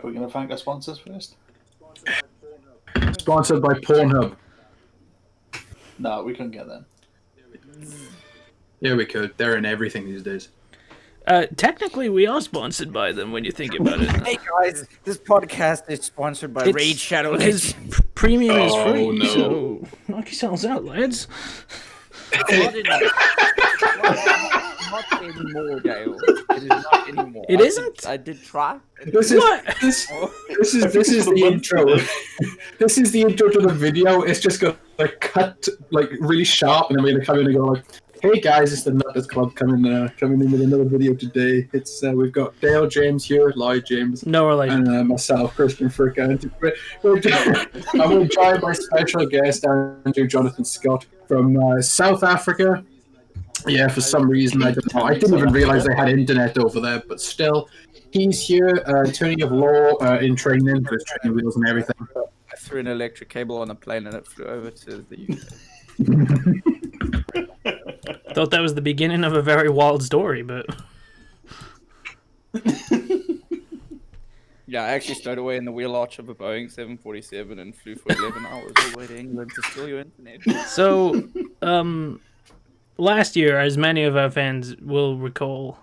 Are we going to thank our sponsors first? Sponsored by Pornhub. No, we couldn't get them. Yeah, we could. They're in everything these days. Technically, we are sponsored by them when you think about it. Hey guys, this podcast is sponsored by Raid Shadow Because Legends. premium is Oh, free, no. so knock yourselves out, lads. Not anymore, Dale. It is not anymore. It isn't? I did try. This is What? this is the intro. This is the intro to the video. It's just gonna cut like really sharp, and then we're gonna come in and go like, "Hey guys, it's the Nutterz Club coming in with another video today." It's we've got Dale James here, Lloyd James, No relation. and myself, Christian Frick. I'm joined by special guest Andrew Jonathan Scott from South Africa. Yeah, for some reason I don't know. I didn't even realize they had internet over there, but still, he's here, attorney of law in training for his training wheels and everything. I threw an electric cable on a plane and it flew over to the UK. Thought that was the beginning of a very wild story, but Yeah, I actually stowed away in the wheel arch of a Boeing 747 and flew for 11 hours all the way to England to steal your internet. so last year, as many of our fans will recall,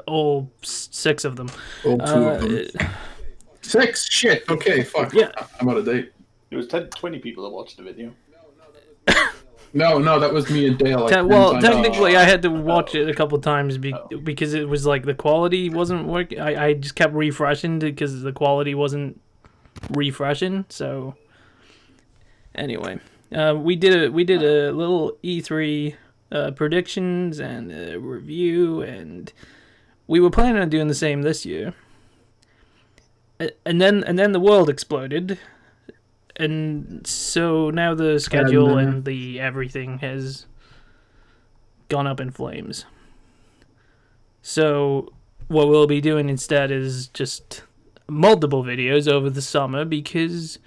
all 6 of them. All 2 of them. 6? Shit. Okay, fuck. Yeah. I'm out of date. There was 20 people that watched the video. No, that was me and Dale. Like, Well, technically, I had to watch it a couple times because it was like the quality wasn't working. I just kept refreshing because the quality wasn't refreshing. So anyway, we did a little E3 predictions and a review, and we were planning on doing the same this year. And then the world exploded. And so now the schedule and the everything has gone up in flames. So what we'll be doing instead is just multiple videos over the summer because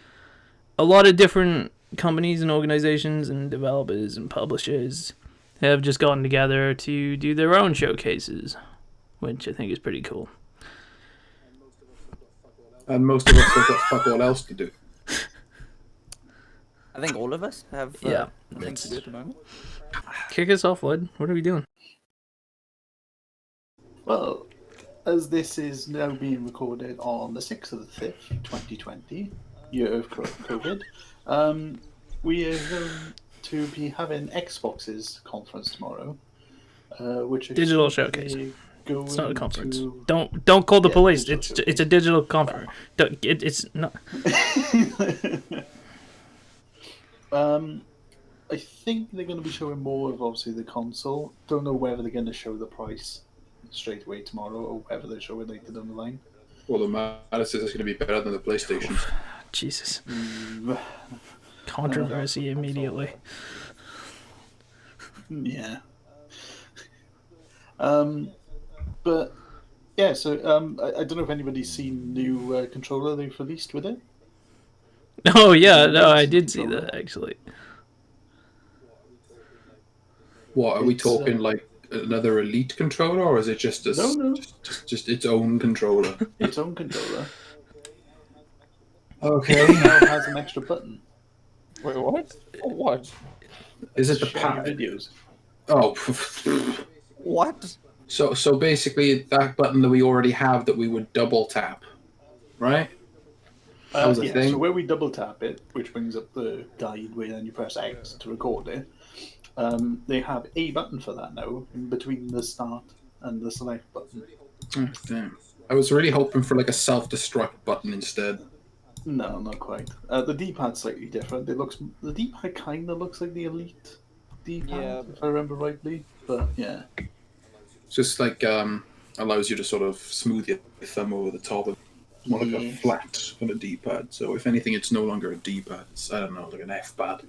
a lot of different companies and organizations and developers and publishers have just gotten together to do their own showcases, which I think is pretty cool. And most of us have got fuck all else to do. I think all of us have things to do at the moment. Kick us off, Lloyd. What are we doing? Well, as this is now being recorded on the 6th of the 5th, 2020, year of COVID, we are going to be having Xbox's conference tomorrow, which is Digital showcase. It's not a going conference. to- Don't call the police. digital It's a digital conference. It's not. I think they're going to be showing more of obviously the console. Don't know whether they're going to show the price straight away tomorrow or whether they'll show it later down the line. Well, the matter is it's going to be better than the PlayStation. Jesus. Controversy immediately. Yeah. But yeah, so I don't know if anybody's seen new controller they've released with it. Oh yeah, no, I did see that actually. What are we talking like another Elite controller, or is it just just its own controller? Its own controller. Okay. It now has an extra button. Wait, what? What? Is it the Share pad? videos? Oh. What? So basically that button that we already have that we would double tap, right? That was a thing. So where we double tap it, which brings up the guide where then you press X to record it, they have a button for that now in between the start and the select button. Oh, damn. I was really hoping for like a self-destruct button instead. No, not quite. The D-pad's slightly different. The D-pad kind of looks like the Elite D-pad, if I remember rightly. But yeah. It's just like allows you to sort of smooth your thumb over the top of more like a flat on a D-pad. So if anything, it's no longer a D-pad. It's, I don't know, like an F-pad.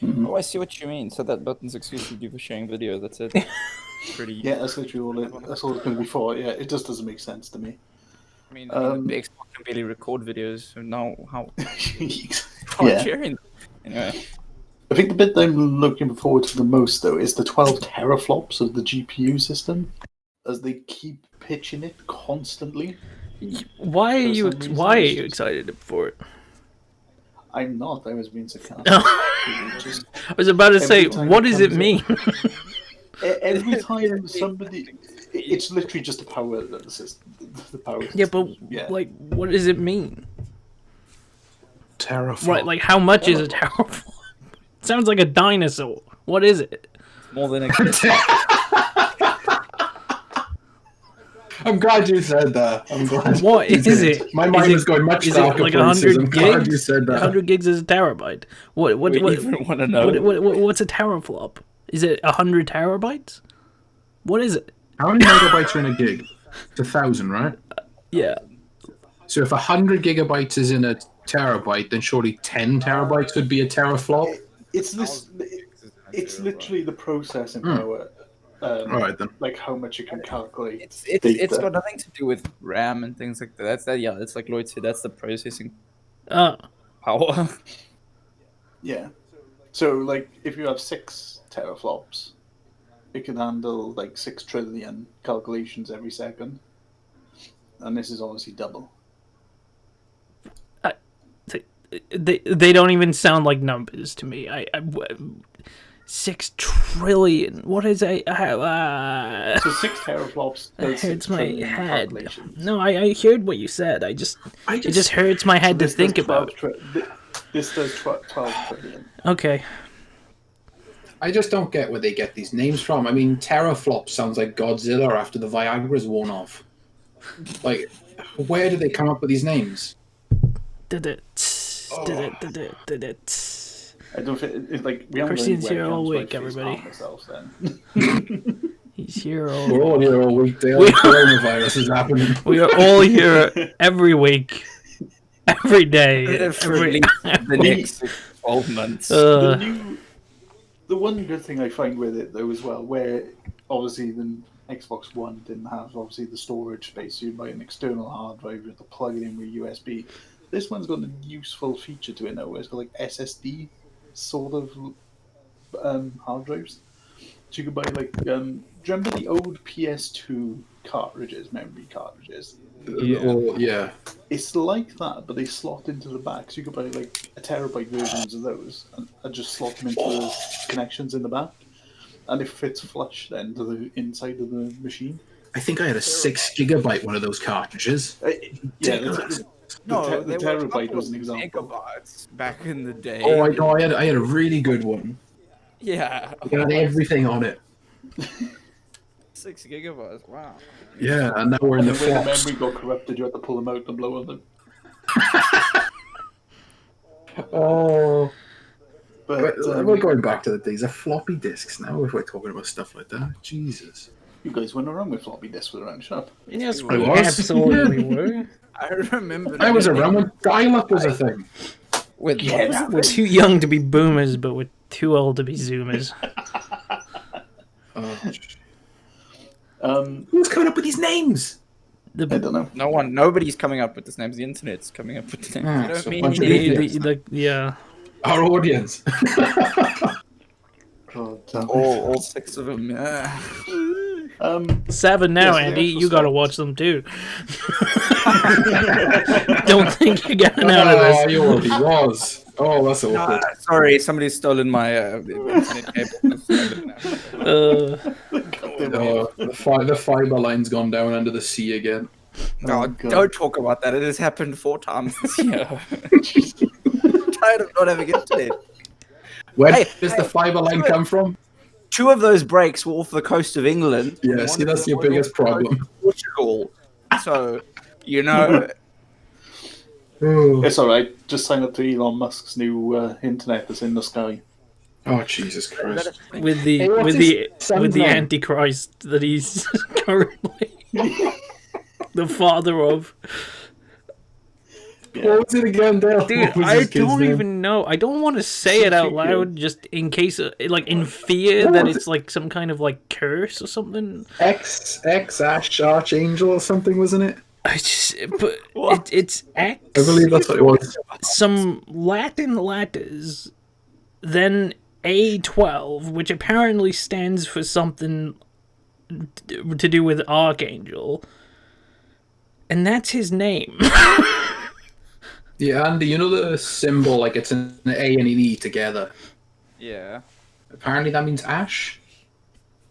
Oh, I see what you mean. So that button's exclusively for sharing video. That's it. Pretty. Yeah, that's literally all that's all it's going to be for. Yeah, it just doesn't make sense to me. I mean, the Xbox can barely record videos, so now how? Yeah. Sharing. Anyway. I think the bit that I'm looking forward to the most, though, is the 12 teraflops of the GPU system, as they keep pitching it constantly. Why are you? some reason, Why are it's you just- excited for it? I'm not. I was being sarcastic. Just I was about to say, time what it does it comes mean? every time somebody, it's literally just the power of the system. The power. Yeah, but system. Yeah. like, what does it mean? Terraflop. Right, like, how much is a terraflop? Sounds like a dinosaur. What is it? More than a I'm glad you said that. I'm glad. What you is did. it? My mind was going much Is it darker like places. 100 I'm glad gigs? you said that. 100 gigs is a terabyte. What we even want to know. what's a teraflop? Is it 100 terabytes? What is it? How many megabytes are in a gig? It's 1,000, right? Yeah. So if 100 gigabytes is in a terabyte, then surely 10 terabytes would be a teraflop. It's this. It's literally the processing power. All right then. Like how much you can calculate. It's data. got nothing to do with RAM and things like that. That's that. Yeah, it's like Lloyd said. That's the processing Oh. power. Yeah. So like if you have 6 teraflops, it can handle like 6 trillion calculations every second. And this is obviously double. They don't even sound like numbers to me. 6 trillion. What is a? So 6 teraflops does 6 hurts my trillion head. calculations. No, I heard what you said. It just hurts my head to This think does 12 about. this does 12 trillion. Okay. I just don't get where they get these names from. I mean, teraflop sounds like Godzilla after the Viagra's worn off. Like, where did they come up with these names? I don't think it's like we haven't Christian's really here all webcams, week, so I face everybody. palm myself then. He's here We're all. all here all week. The coronavirus is happening. We are all here every week, every day, For at every. least the next 12 months. The one good thing I find with it though as well, where obviously the Xbox One didn't have obviously the storage space, so you buy an external hard drive, you have to plug it in with USB. This one's got a useful feature to it now, where it's got like SSD sort of hard drives. So you could buy like, do you remember the old PS2 cartridges, memory cartridges? Yeah. It's like that, but they slot into the back, so you could buy like a terabyte versions of those and just slot them into the connections in the back, and it fits flush then to the inside of the machine. I think I had a 6 gigabyte one of those cartridges. Yeah, No, the there were a terabyte couple was an of example. megabytes back in the day. Oh, I had a really good one. Yeah. It had everything on it. 6 gigabytes. Wow. Yeah, and now we're in the And when the flops. memory got corrupted, you had to pull them out and blow on them. Oh. But We're going back to the days of floppy disks now if we're talking about stuff like that. Jesus. you guys went around with floppy disks with around shop. Yes, I we was. absolutely were. I remember. I was around when dial-up was a thing. with We're too young to be boomers, but we're too old to be zoomers. Who's coming up with these names? I don't know. Nobody's coming up with the names. The internet's coming up with the names. You so don't a bunch of mean idiots. Yeah. Our audience. God, all 6 of them. Yeah. 7 now, Yes, Andy. the You gotta actual watch them too. Don't think you're getting out of Oh, this. you already was. Oh, that's awkward. Sorry, somebody's stolen my internet cable. The fiber line's gone down under the sea again. No, God. don't talk about that. It has happened 4 times this year. I'm tired of not having internet. Where does the fiber line come from? 2 of those breaks were off the coast of England. Yeah, One see, of that's them your was biggest off the coast problem. of Portugal. So, you know, It's alright. Just sign up to Elon Musk's new internet that's in the sky. Oh, Jesus Christ. With the Hey, what's with his the son's with the name? Antichrist that he's currently the father of. What was it again, Dale? Dude, What was I his kid's don't name? even know. I don't want to say it out loud, just in case, like in fear What that was it's like some kind of like curse or something. Archangel or something, wasn't it? I just, but it's X. I believe that's what it was. Some Latin letters, then A12, which apparently stands for something to do with Archangel. And that's his name. Yeah, Andy, you know the symbol, like it's an A and an E together. Yeah. Apparently that means Ash.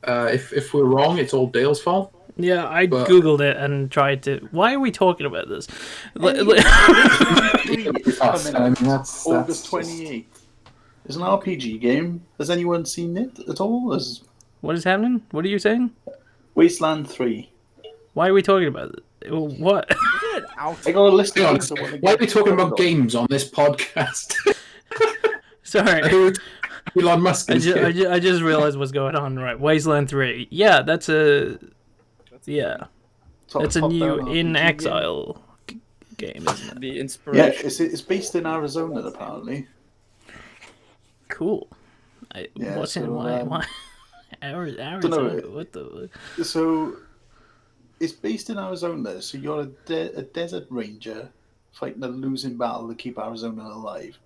If we're wrong, it's all Dale's fault. Yeah, I But- googled it and tried to. Why are we talking about this? That's August 28th. It's an RPG game. Has anyone seen it at all? What is happening? What are you saying? Wasteland 3. Why are we talking about it? What? I got a list of Hang on, things I want to why are get we talking about on. games on this podcast? Sorry. Elon Musk. I and shit. just realized what's going on. Right, Wasteland 3. Yeah, that's a Top- that's a top new down RPG In game. Exile game, isn't it? The Yeah, inspiration. it's based in Arizona apparently. Cool. Yeah, What's in so, why? Arizona. What the? So it's based in Arizona. So you're a desert ranger fighting a losing battle to keep Arizona alive.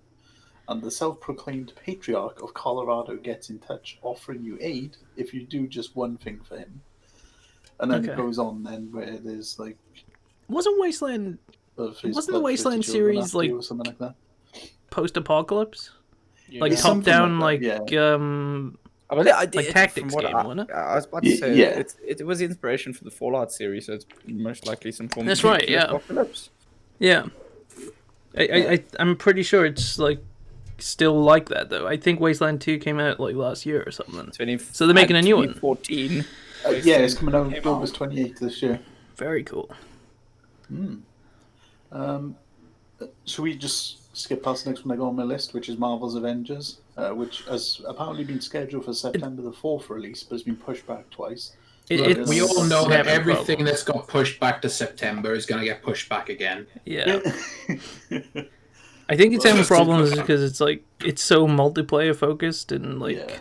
And the self-proclaimed patriarch of Colorado gets in touch, offering you aid if you do just one thing for him. And then it Okay. goes on then where there's like Wasn't Wasteland of his Wasn't the bloodthirsty Wasteland children series, after like, you or something like that. post-apocalypse? Yeah. Like It's top something down, like like that, yeah. like tactics from what game, wasn't it? I was about to Y- say, yeah. it was the inspiration for the Fallout series, so it's most likely some form That's of right, yeah. apocalypse. Yeah. I'm pretty sure it's like still like that though. I think Wasteland 2 came out like last year or something. So they're making a new one. 2014. Yeah, it's coming out Came out. August 28th this year. Very cool. Should we just skip past the next one I got on my list, which is Marvel's Avengers, which has apparently been scheduled for September the 4th release, but it's been pushed back twice. It's We all know that never a everything problem. that's got pushed back to September is going to get pushed back again. Yeah. I think it's having Just problems to- because it's like it's so multiplayer focused and like Yeah.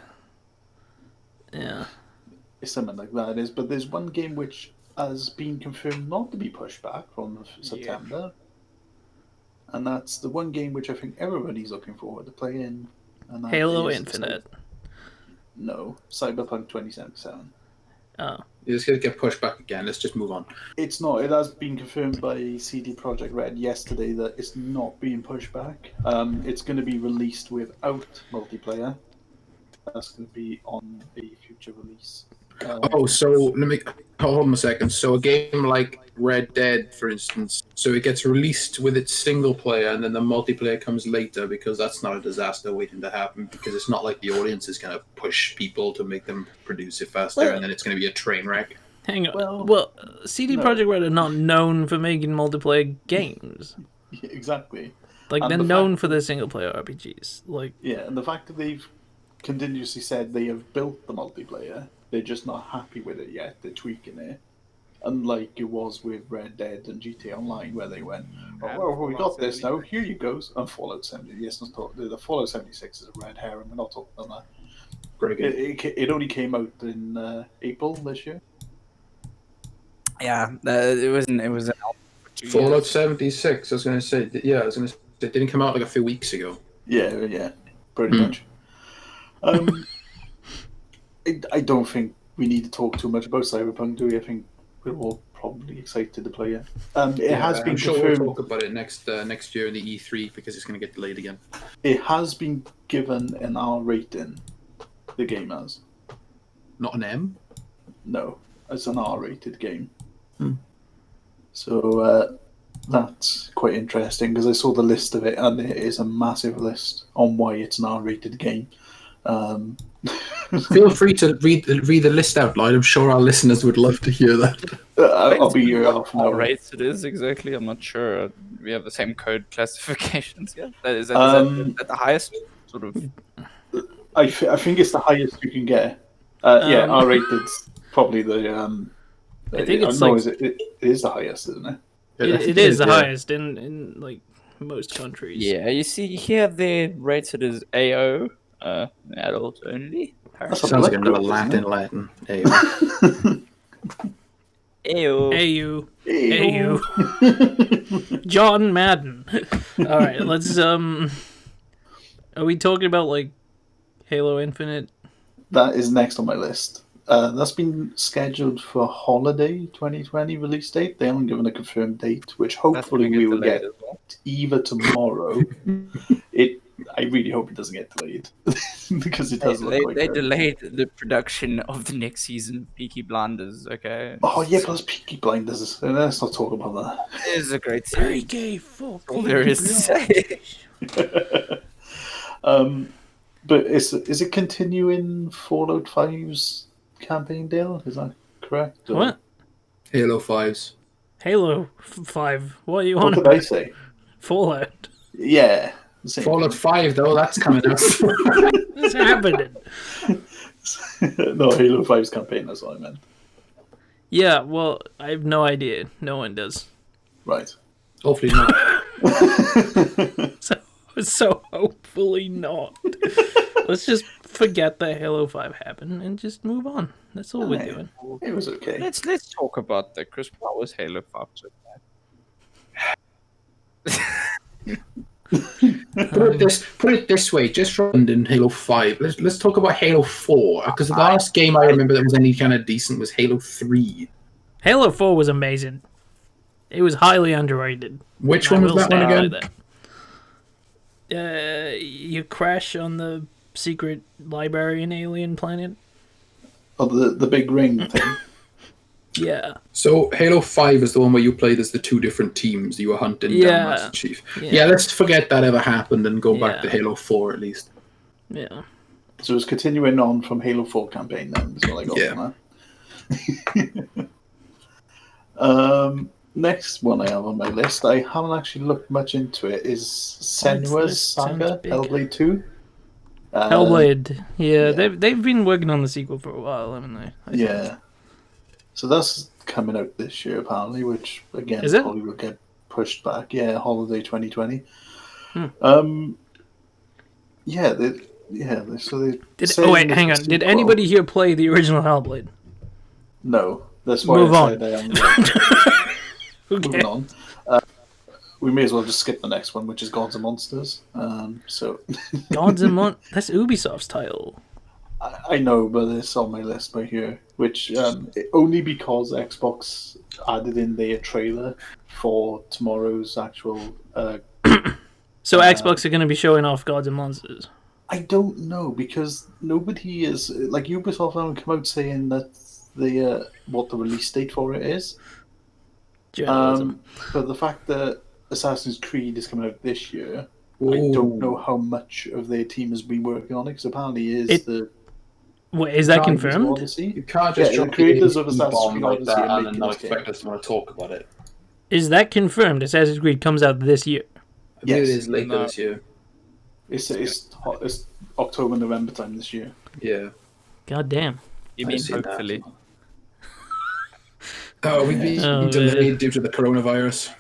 yeah. It's something like that, it is. But there's one game which has been confirmed not to be pushed back from September. And that's the one game which I think everybody's looking forward to playing. And that Halo is Infinite. No, Cyberpunk 2077. Oh. It's going to get pushed back again. Let's just move on. It's not. It has been confirmed by CD Projekt Red yesterday that it's not being pushed back. It's going to be released without multiplayer. That's going to be on a future release. Oh, so let me hold on a second. So a game like Red Dead, for instance, so it gets released with its single player, and then the multiplayer comes later because that's not a disaster waiting to happen. Because it's not like the audience is going to push people to make them produce it faster, Well- and then it's going to be a train wreck. Hang on. Well, Well, CD no. Projekt Red are not known for making multiplayer games. Exactly. Like And they're the known fact- for their single player RPGs. Like Yeah, and the fact that they've continuously said they have built the multiplayer, they're just not happy with it yet. They're tweaking it. Unlike it was with Red Dead and GTA Online, where they went, "Oh, well, we got this now. Here you go." And Fallout 70. Yes, let's talk. The Fallout 76 is a red herring. We're not talking about Great that. game. It only came out in April this year. Yeah, it was an album for 2 Fallout years. 76. I was going to say, yeah, I was going to say, it didn't come out like a few weeks ago. Yeah, pretty much. I don't think we need to talk too much about Cyberpunk, do we? I think we're all probably excited to play it. It has been I'm sure confirmed. we'll talk about it next year in the E3 because it's going to get delayed again. It has been given an R rating. The game has. Not an M. No, it's an R-rated game. So that's quite interesting because I saw the list of it, and it is a massive list on why it's an R-rated game. Feel free to read the list out, Lloyd. I'm sure our listeners would love to hear that. I'll be your half an What hour. rates it is exactly? I'm not sure. We have the same code classifications. Yeah, is that at the highest sort of? I think it's the highest you can get. Yeah, R-rated's probably the. I think it's no, like- it is the highest, isn't it? it is the highest in like most countries. Yeah, you see here they're rated as AO, adult only. That's Sounds like a another Latin. Latin. Hey, AO. AU. AU. John Madden. All right, let's are we talking about like Halo Infinite? That is next on my list. That's been scheduled for holiday 2020 release date. They haven't given a confirmed date, which hopefully we will get either tomorrow. I really hope it doesn't get delayed because it does look like they delayed the production of the next season of Peaky Blinders. Okay. Oh yeah, plus Peaky Blinders. Let's not talk about that. It is a great series. Peaky All there is to say. But is it continuing Fallout 5's campaign, Dale? Is that correct? Or... What? Halo 5's. Halo 5. What are you What on did about? I say? Fallout. Yeah. Fallout 5, though, that's coming out. What's happening? No, Halo 5's campaign, that's what I meant. Yeah, well, I have no idea. No one does. Right. Hopefully not. So hopefully not. Let's just forget that Halo 5 happened and just move on. That's all we're doing. It was okay. Let's talk about that, Chris. What was Halo 5 so bad? Put it this way, just from in Halo 5, let's talk about Halo 4, because the last game I remember that was any kind of decent was Halo 3. Halo 4 was amazing. It was highly underrated. Which one was that one again? You crash on the secret librarian alien planet. Oh, the big ring thing. Yeah. So Halo 5 is the one where you played as the two different teams you were hunting down Master Chief. Yeah, let's forget that ever happened and go back to Halo 4 at least. Yeah. So it's continuing on from Halo 4 campaign then, is what I got from that. Next one I have on my list, I haven't actually looked much into it, is Senua's Saga, Hellblade 2. Hellblade, yeah, they've been working on the sequel for a while, haven't they? Yeah. So that's coming out this year, apparently, which, again, probably will get pushed back. Yeah, holiday 2020. Wait, hang on. Did anybody here play the original Hellblade? No. That's why I said moving on. We may as well just skip the next one, which is Gods and Monsters. Gods and Monsters? That's Ubisoft's title. I know, but it's on my list by here. Which only because Xbox added in their trailer for tomorrow's actual. So Xbox are going to be showing off Gods and Monsters. I don't know, because nobody is like Ubisoft haven't come out saying that what the release date for it is. But the fact that Assassin's Creed is coming out this year, I don't know how much of their team has been working on it, because apparently is that confirmed? You can't just drop the creators of Assassin's Creed like that and then not expect us to want to talk about it. Is that confirmed? Assassin's Creed comes out this year. I believe it is later this year. It's October, November time this year. Yeah. God damn. You mean hopefully? We've been delayed due to the coronavirus.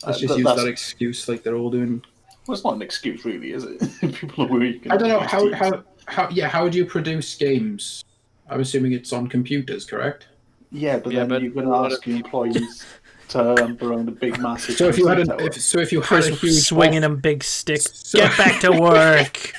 Let's just use that excuse like they're all doing. Well, it's not an excuse, really, is it? People are working. I don't know how do you produce games? I'm assuming it's on computers, correct? Yeah, but then you're going to ask your employees to hump around a big, massive. So if you had a huge swinging a big stick, get back to work.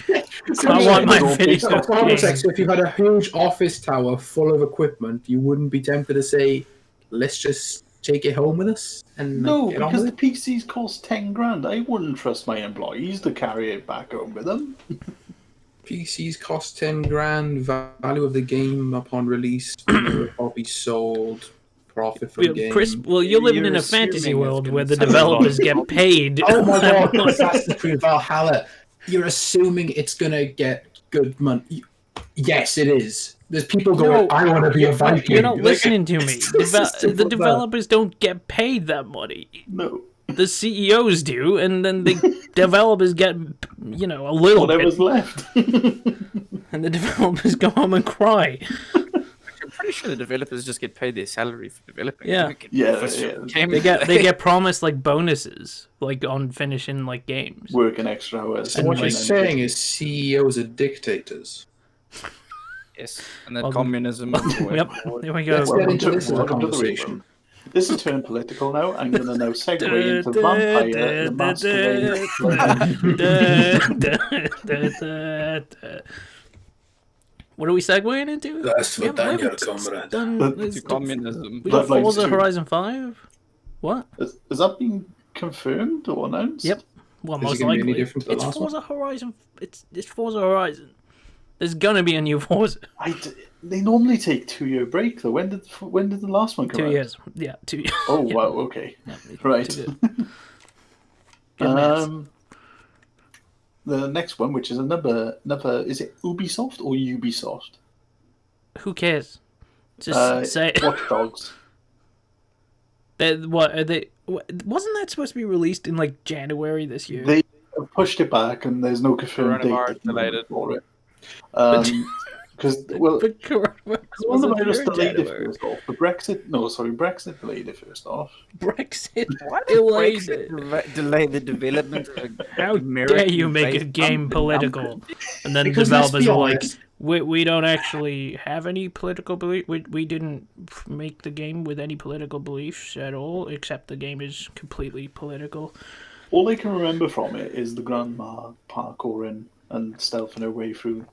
I want my video. So if you had a huge office tower full of equipment, you wouldn't be tempted to say, "Let's just take it home with us." And no, because the PCs cost $10,000. I wouldn't trust my employees to carry it back home with them. PCs cost $10,000. Value of the game upon release will be sold. Profit from the game. Chris, well, you're living in a fantasy world where the developers get paid. Oh my god! Assassin's Creed Valhalla. You're assuming it's gonna get good money. Yes, it is. There's people going, I want to be a Viking. You're not listening to me. The developers don't get paid that money. No. The CEOs do, and then the developers get, a little whatever's left. And the developers go home and cry. I'm pretty sure the developers just get paid their salary for developing. Yeah. They get promised like bonuses, like on finishing like games. Working extra hours. So what you're saying is CEOs are dictators. Yes, and then communism. Yep, there we go. Let's get into this as a conversation. This is turned political now. I'm going to now segue into Vampire the Masquerade. What are we segueing into? That's We for haven't Daniel, done- comrade. To communism. We got Like Forza two. Horizon 5? What? Has that been confirmed or announced? Yep. Well, Is it most gonna be any likely. different to the It's last one? Forza Horizon. It's Forza Horizon. There's gonna be a new Forza. They normally take 2-year break though. When did the last one come 2 out? years. Yeah, 2 years. Oh Yeah. wow, okay. Yeah, Right. too good. Good maths. The next one, which is another is it Ubisoft or Ubisoft? Who cares? Just say it. Watch Dogs. What are they? Wasn't that supposed to be released in like January this year? They have pushed it back, and there's no confirmed date Coronavirus at the moment delayed it. for it. Because But coronavirus wasn't coronavirus here in delayed it January. first off. But Brexit delayed it first off. Brexit Why did delayed Brexit it. delay the development of a How dare you make a American-based game company? political? And then Because let's developers be are like, honest. we don't actually have any political belief. We didn't make the game with any political beliefs at all, except the game is completely political. All I can remember from it is the grandma parkouring and stealthing her way through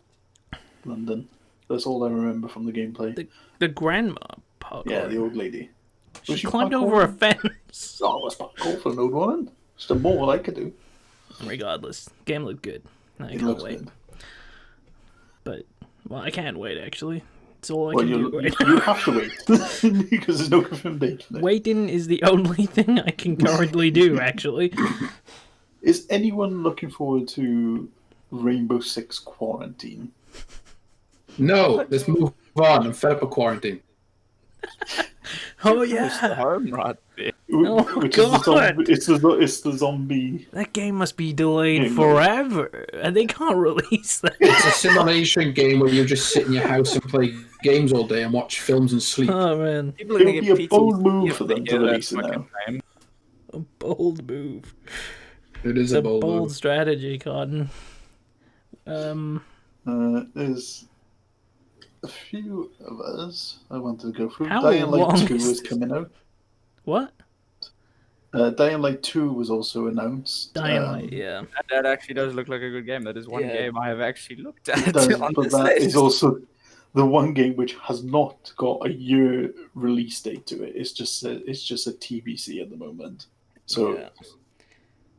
London. That's all I remember from the gameplay. The grandma parkour. Yeah, the old lady. Was She climbed parkouring? over a fence. Oh, that's parkour for an old woman. Just a more I could do. Regardless, game looked good. I It can't looks wait. good. But well, I can't wait actually. It's all I Well, can do you right now. you have to wait because there's no confirmed date for it. Waiting is the only thing I can currently do. Actually, Is anyone looking forward to Rainbow Six Quarantine? No, let's move on. I'm fed up of quarantine. oh It's the yeah, home right there. Oh, Which is the God. it's the zombie. that game must be delayed Game forever, and they can't release that. It's a simulation game where you just sit in your house and play games all day and watch films and sleep. Oh man, People are gonna It would get be a bold PTSD move if for they them to hear that release it fucking now. name. a bold move. It is It's a bold move. strategy, Cotton. There's a few of us I wanted to go through. How Dying Light long 2 is is this? coming out. What? Dying Light 2 was also announced. Dynamite, yeah. That actually does look like a good game. That is one Yeah. game I have actually looked It at does, on but this that list. is also the one game which has not got a year release date to it. It's just a TBC at the moment. So Yeah.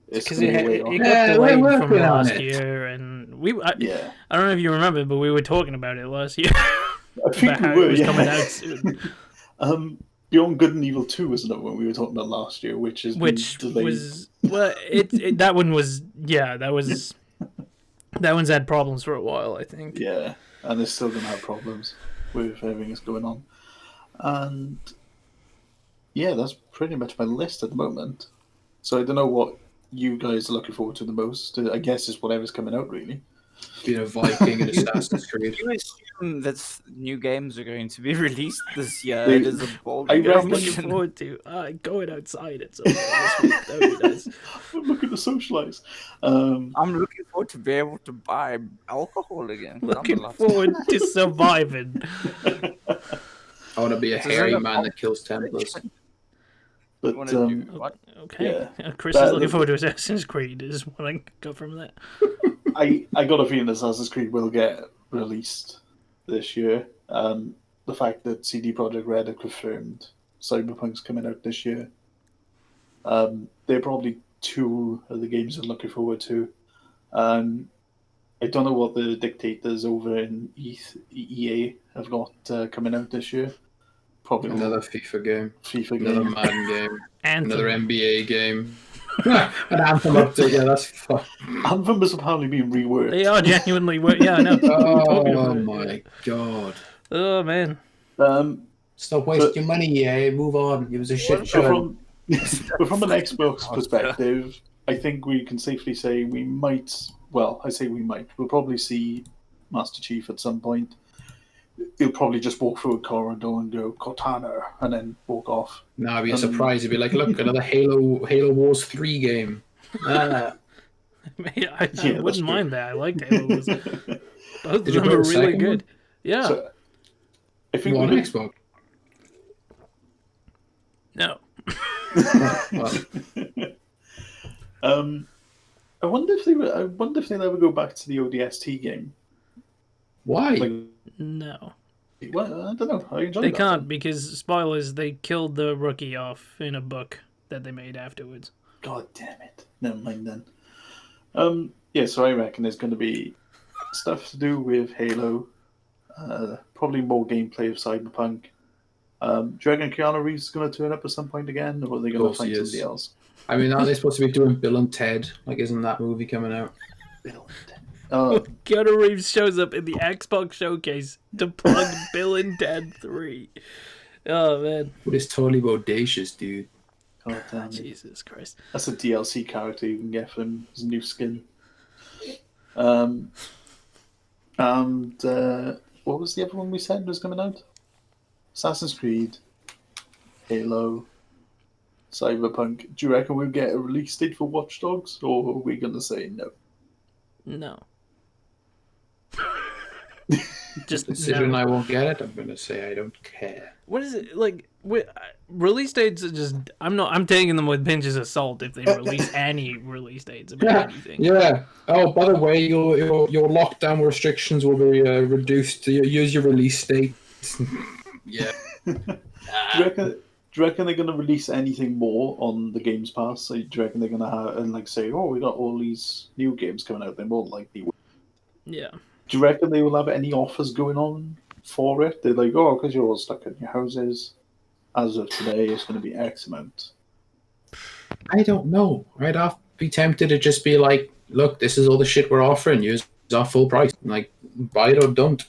it's Because going it, to be way it off. got Yeah, delayed we're from working on last it. year, and Yeah, I don't know if you remember, but we were talking about it last year. I think about we how were. it was Yeah. coming out soon. Beyond Good and Evil 2 was another one we were talking about last year, which is Which delayed. was well, that one was that one's had problems for a while, I think. Yeah, and it's still going to have problems with everything that's going on. And yeah, that's pretty much my list at the moment. So I don't know what you guys are looking forward to the most. I guess it's whatever's coming out, really. Being a Viking and Assassin's Creed. You assume that new games are going to be released this year. They- It is a bold I I'm reckon- looking assumption. forward to going outside at some point this week. That would be nice. I'm looking to socialise. I'm looking forward to be able to buy alcohol again. Looking forward to surviving. I want to be a So hairy is that man that kills Templars. But Wanna do what? Okay. Yeah. Chris That- is looking forward to Assassin's Creed. Is what I got from that. I got a feeling Assassin's Creed will get released this year. The fact that CD Projekt Red have confirmed Cyberpunk's coming out this year. They're probably two of the games I'm looking forward to. I don't know what the dictators over in EA have got coming out this year. Probably Another FIFA game. FIFA Another game. Madden game. Anthem. Another NBA game. An Anthem update. Yeah, that's fun. Anthem has apparently been reworked. They are genuinely. Yeah, I know. Oh my god. Oh man. Stop wasting your money, yeah. Move on. It was a shit But show. from an Xbox perspective, I think we can safely say we might. Well, I say we might. We'll probably see Master Chief at some point. He'll probably just walk through a corridor and go Cortana, and then walk off. Nah, it'd be a surprise. It'd be like, look, another Halo Wars 3 game. I that's wouldn't true. mind that. I liked Halo. Both of Did you them play are the really second good. one? Yeah. So, I think You on we Xbox? No. Well, I wonder if they'll ever go back to the ODST game. why? Like No. Well, I don't know. I enjoyed They that can't one. because, spoilers, they killed the rookie off in a book that they made afterwards. God damn it. Never mind then. Yeah, so I reckon there's going to be stuff to do with Halo, probably more gameplay of Cyberpunk. Do you reckon Keanu Reeves is going to turn up at some point again, or are they going to course find he is. somebody else? I mean, aren't they supposed to be doing Bill and Ted? Like, isn't that movie coming out? Bill and Ted. Oh, Keanu Reeves shows up in the Xbox showcase to plug Bill and Ted 3. Oh, man. But it's totally bodacious, dude. God damn it. Jesus Christ. That's a DLC character you can get from his new skin. And what was the other one we said was coming out? Assassin's Creed, Halo, Cyberpunk. Do you reckon we'll get a release date for Watch Dogs, or are we going to say no? No. Just Considering no. I won't get it, I'm going to say I don't care. What is it like? Release dates are just. I'm taking them with pinches of salt if they release any release dates about anything. Yeah. Oh, by the way, your lockdown restrictions will be reduced. Use your release date. Yeah. Do you reckon they're going to release anything more on the Games Pass? So do you reckon they're going to have and like say, "Oh, we got all these new games coming out"? They're more likely. Yeah. Do you reckon they will have any offers going on for it? They're like, "Oh, because you're all stuck in your houses. As of today, it's going to be X amount." I don't know. I'd be tempted to just be like, look, this is all the shit we're offering you. It's our full price. Like, buy it or don't.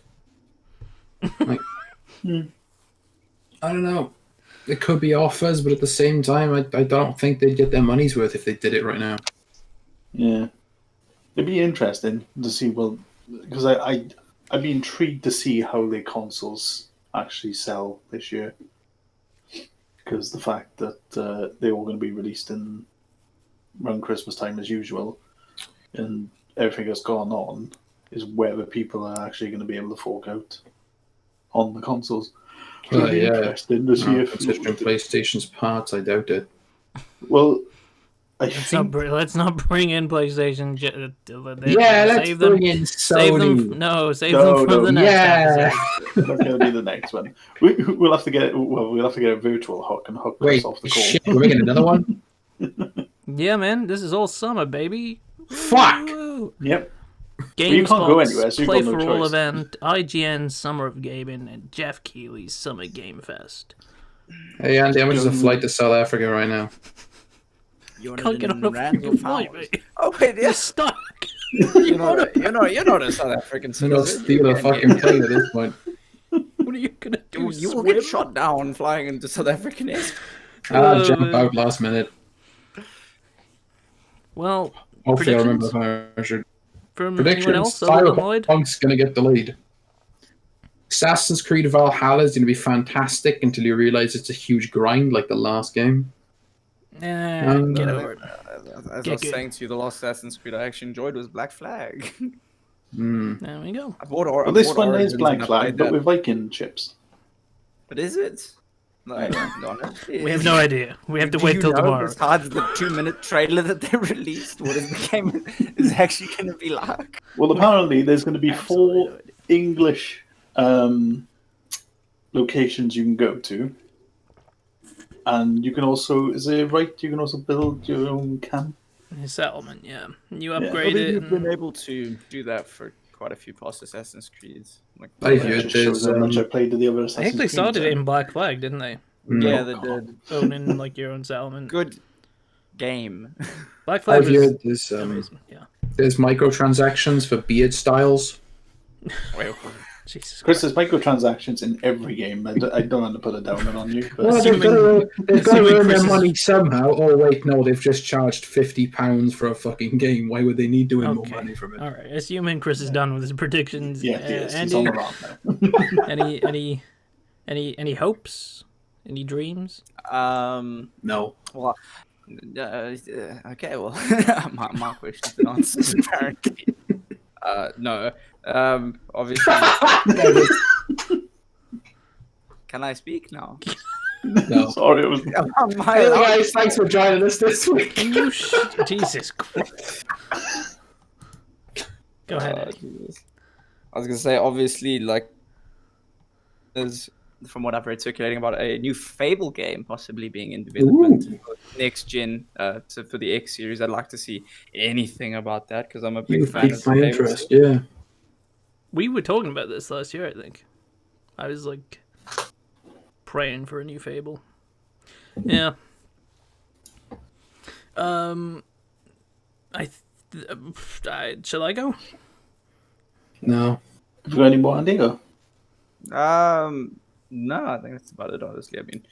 Like, I don't know. It could be offers, but at the same time, I don't think they'd get their money's worth if they did it right now. Yeah, it'd be interesting to see. Well, because I'd be intrigued to see how their consoles actually sell this year. Because the fact that they're all going to be released in around Christmas time as usual, and everything that's gone on is whether people are actually going to be able to fork out on the consoles. So it'd be interesting to see if considering PlayStation's parts, I doubt it. Well, Let's not bring in PlayStation. Let's bring in Sony. Save them for the next episode. That's going to be the next one. We'll have to get a virtual hook and hook us off the call. Shit, we're making another one. Yeah, man, this is all summer, baby. Fuck. Woo! Yep. GameSpot's you can't go anywhere, so you've Play got no for All choice. event, IGN's Summer of Gaming, and Jeff Keighley's Summer Game Fest. Hey Andy, how much is a flight to South Africa right now? You Can't get on a freaking flight, mate. Oh wait, You're stuck. you're not a South African I'm gonna citizen. steal a fucking plane at this point. What are you gonna do? You will swim? get shot down flying into South African airspace. I'll jump out last minute. Well, Hopefully I remember predictions if I should. from Predictions. anyone else other than Lloyd? Cyberpunk's going to get delayed. Assassin's Creed Valhalla is going to be fantastic until you realize it's a huge grind like the last game. Get over it. As Get I was good. saying to you, the last Assassin's Creed I actually enjoyed was Black Flag. There we go. I bought Well, this one is Origins Black and I Flag, played but that. with Viking chips. But is it? Like, We have no idea. We have to wait till tomorrow. Besides the 2-minute trailer that they released, what is the game is actually going to be like? Well, apparently there's going to be Absolutely 4 no idea. English locations you can go to. And you can also, is it right, you can also build your own camp? Settlement, yeah. You Yeah. upgrade it. You've been and- able to do that for quite a few past Assassin's Creeds. Like, I've It heard just shows there's how much I played to the other I Assassin's think they Creed, started so- it in Black Flag, didn't they? yeah, Oh, they God. did. Owning like your own settlement. Good game. Black Flag I've was heard amazing. Yeah. there's microtransactions for beard styles. Wait, Jesus Chris, Christ. there's microtransactions in every game. I don't want to put a downer on you, but Well, they've Assuming- got to assuming earn Chris their is- money somehow. Oh wait, no, they've just charged £50 for a fucking game. Why would they need to earn more Okay. money from it? All right. Assuming Chris is done with his predictions. yeah, he is. He's on Andy, the run now. any hopes? Any dreams? No. well, okay, well, my question's been answered apparently. No. Obviously. Can I speak now? No. Sorry, it was. Hey guys, thanks for joining us this week. Can you Jesus Christ. Go ahead, Eddie. Jesus. I was gonna say, obviously, like there's, from what I've read circulating, about a new Fable game possibly being in development for next gen, for the X series. I'd like to see anything about that because I'm a big You fan of piqued the my Fable interest, series. yeah. We were talking about this last year, I think. I was like praying for a new Fable. Yeah. Shall I go? No. Have you got any more, Andy? Go. No, I think that's about it. Honestly, I mean,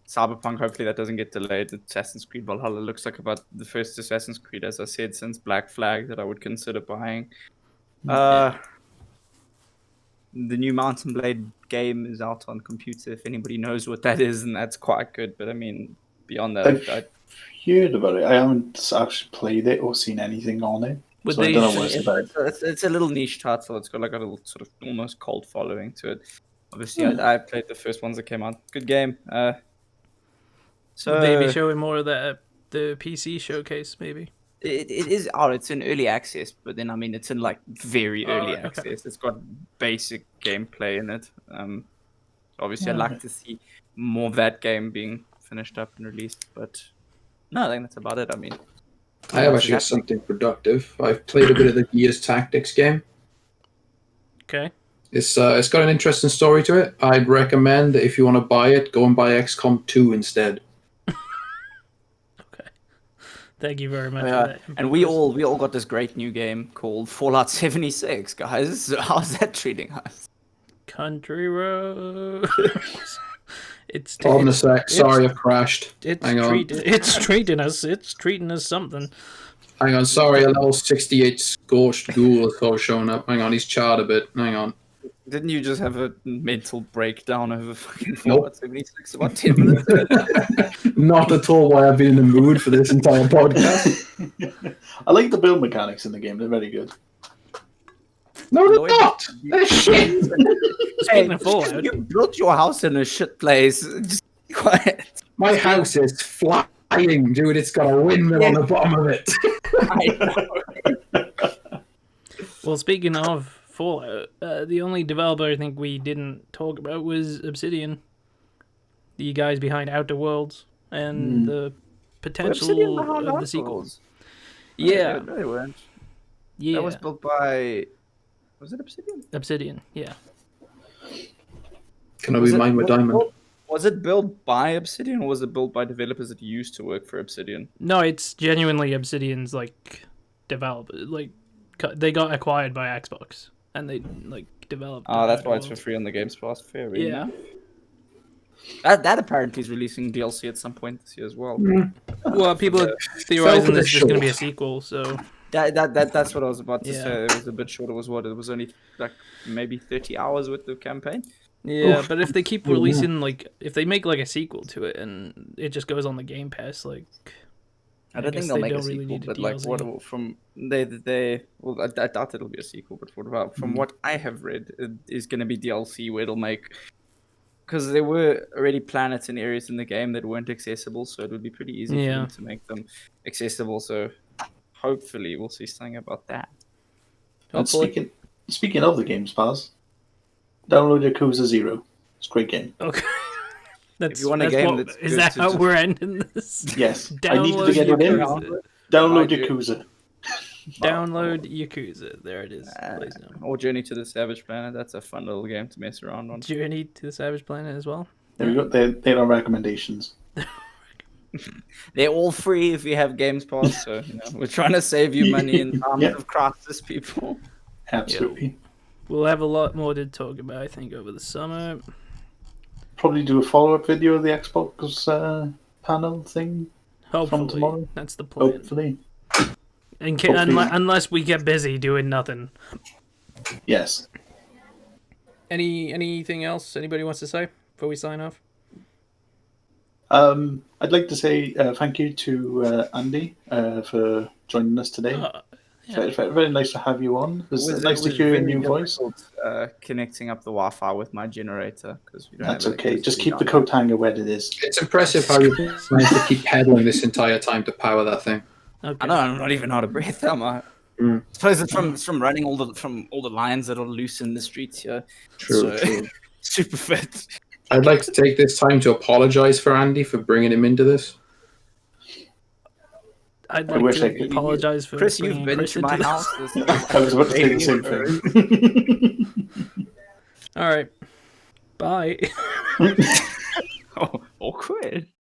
Cyberpunk. Hopefully, that doesn't get delayed. Assassin's Creed Valhalla looks like about the first Assassin's Creed, as I said, since Black Flag that I would consider buying. The new Mountain Blade game is out on computer. If anybody knows what that is, and that's quite good. But I mean, beyond that, I've heard about it. I haven't actually played it or seen anything on it, Would so I they don't know show- what it's about. it's a little niche title. It's got like a little sort of almost cult following to it. Obviously, I played the first ones that came out. Good game. So Would they be showing more of the PC showcase, maybe? it is out. It's in early access, but then I mean, it's in like very early right, okay. access. It's got basic gameplay in it. Obviously, I'd like to see more of that game being finished up and released, but no, I think that's about it. I mean, I have actually got something productive. I've played a bit of the Gears Tactics game. Okay. It's got an interesting story to it. I'd recommend that if you want to buy it, go and buy XCOM 2 instead. Okay. Thank you very much for that. and we all got this great new game called Fallout 76, guys. So how's that treating us? Country road. It's Hold on a sec. Sorry, I've crashed. Hang on. It's treating us. It's treating us something. Hang on. Sorry, a level 68 scorched ghoul is all showing up. Hang on, he's charred a bit. Hang on. Didn't you just have a mental breakdown over fucking Nope. Fallout 76 about 10 minutes ago? Not at all why I've been in the mood for this entire podcast. I like the build mechanics in the game. They're very good. No, they're Lloyd, not. They're shit. Speaking of Fallout, You built your house in a shit place. Just be quiet. My house is flying, dude. It's got a windmill on the bottom of it. I know. well, speaking of Fallout, the only developer I think we didn't talk about was Obsidian, the guys behind Outer Worlds and the potential of the sequels. Yeah, No, they weren't. yeah. That was built by. Was it Obsidian? Obsidian, yeah. Can I be mine with diamond? Was it built by Obsidian or was it built by developers that used to work for Obsidian? No, it's genuinely Obsidian's like developer. Like they got acquired by Xbox and they like developed. Oh, that's Outer why it's for Worlds. free on the Games Pass. Fair Yeah. enough. That apparently is releasing DLC at some point this year as well. Well, people are theorizing this is just going to be a sequel, so That's what I was about to Yeah. say. It was a bit short. It was what? It was only like maybe 30 hours with the campaign. yeah. Oof. But if they keep releasing like, if they make like a sequel to it and it just goes on the Game Pass, like, I don't think guess they'll they make a don't really sequel, need a but like DLC. what from they well, I doubt it'll be a sequel, but what about from what I have read, it is going to be DLC where it'll make because there were already planets and areas in the game that weren't accessible, so it would be pretty easy for Yeah. them to make them accessible. So hopefully we'll see something about that. And Hopefully. speaking of the Games Pass, download Yakuza 0. It's a great game. Okay. That's, you want a that's game what, that's is good that to how just- we're ending this? Yes, I needed to get it in. Yakuza. Download I do. Yakuza. Download Yakuza. There it is. Please no. Or Journey to the Savage Planet. That's a fun little game to mess around on. Journey to the Savage Planet as well. There we go. There are recommendations. They're all free if you have Games Pass. So we're trying to save you money in times Yeah. of crisis, people. Absolutely. We'll have a lot more to talk about, I think, over the summer. Probably do a follow-up video of the Xbox panel thing. Hopefully, tomorrow? that's the plan. Hopefully. Unless, unless we get busy doing nothing. Yes. Anything else anybody wants to say before we sign off? I'd like to say thank you to Andy for joining us today. Yeah. Very nice to have you on. It was nice to hear a new voice. Connecting up the Wi-Fi with my generator because we don't That's have okay. Just electricity keep the down coat hanger where it is. It's impressive how you managed to keep pedaling this entire time to power that thing. Okay. I know I'm not even out of breath, am I? Mm. I suppose it's from running all the lines that are loose in the streets here. True, So- true. super fit. I'd like to take this time to apologize for Andy for bringing him into this. I'd I like wish to I could. apologize for Chris, bringing you've been Chris to into my this. house. This is I was about to say the same thing. All right. Bye. Oh, awkward.